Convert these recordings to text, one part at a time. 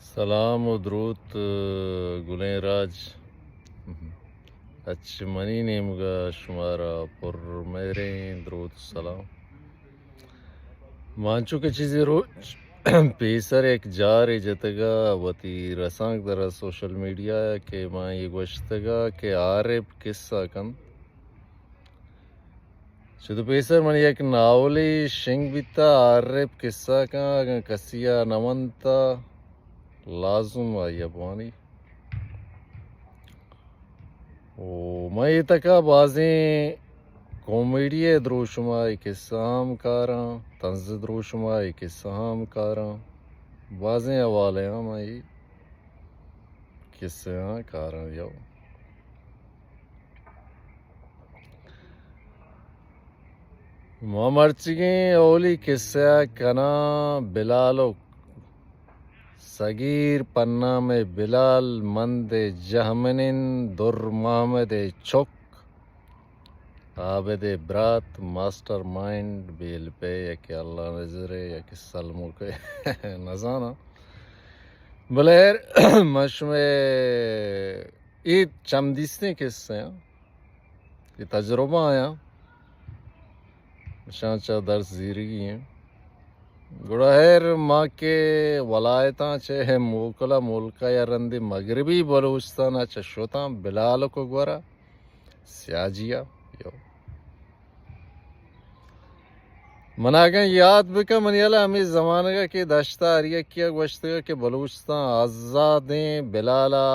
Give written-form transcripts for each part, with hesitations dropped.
سلام و درود گلیں راج اچ منی نیمگا شمارا پر میرے درود سلام مانچو کے چیزی رو پیسر ایک جار جتگا وتی رسانگ در سوشل میڈیا کہ ماں یہ گوشتگا کہ عارب قصہ کن شدو پیسر من یک ناولی شنگ بیتا عارب قصہ کن کسیا نمنتا لازم آئی ابوانی میں یہ تکا بازیں کومیڈی دروشمائی قصہ ہم کاراں طنز دروشمائی قصہ ہم کاراں بازیں حوالے ہاں میں قصے ہاں کاراں یو مرچگیں اولی قصہ کنا بلالو صغیر پنہ میں بلال مند جہمنن در محمد چک عابد برات ماسٹر مائنڈ بیل پہ یک اللہ نظرے یک سلمو کے نزانا بلیر مش میں یہ چمدیسنے قصے ہیں یہ تجربہ آیا شانچہ درس زیرگی ہیں گڑہر ماں کے ولایتاں چے موکلا ملکہ یا رندی مغربی بلوچستان چشوتاں بلال کو گورا سیاجیا یو مناگن یاد بکا منیالا ہمیں زمانہ کا کہ دشتا اریہ کیا گوشتگا کہ بلوچستان آزادیں بلالا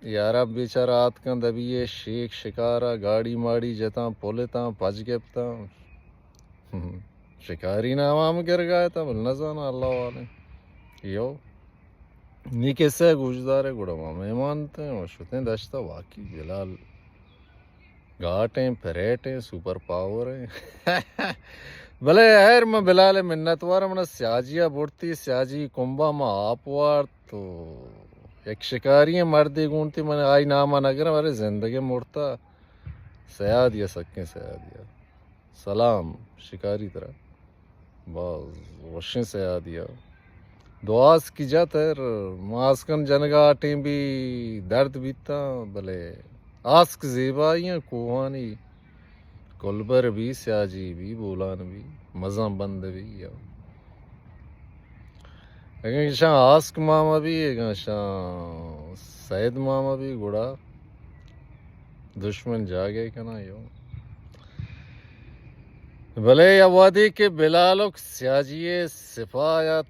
یارا بیچارہ آت کن دبیے شیخ شکارا گاڑی ماڑی جتاں پولتاں پج گپتاں شکاری نامام گر گئے تھا بل نزانا اللہ والے یو نی کیسے گوشدارے گوڑا مہمان تھے شوتیں دشتا واقعی بلال گھاٹیں پریٹیں سپر پاور ہیں بلے ہیر میں بلال منتوار منا سیاجیا بڑتی سیاجی کنبا میں آپوار تو ایک شکاری مردی گونتی میں آئی نامہ نگر میرے زندگی مرتا سیادیا سکیں سیادیا سلام شکاری طرح باز وشن سیادیا دعاز کی جاتا ہے ماسکن جنگا ٹیم بھی درد بیتا بلے آسک زیبائیاں کوہانی کلبر بھی سیاجی بھی بولان بھی مزہ بند بھی اگر شاہ آسک ماما بھی اگر شاہ سید ماما بھی گڑا دشمن جاگے کنا یو بھلے یا وادی کے بلالک سیاجی صفایات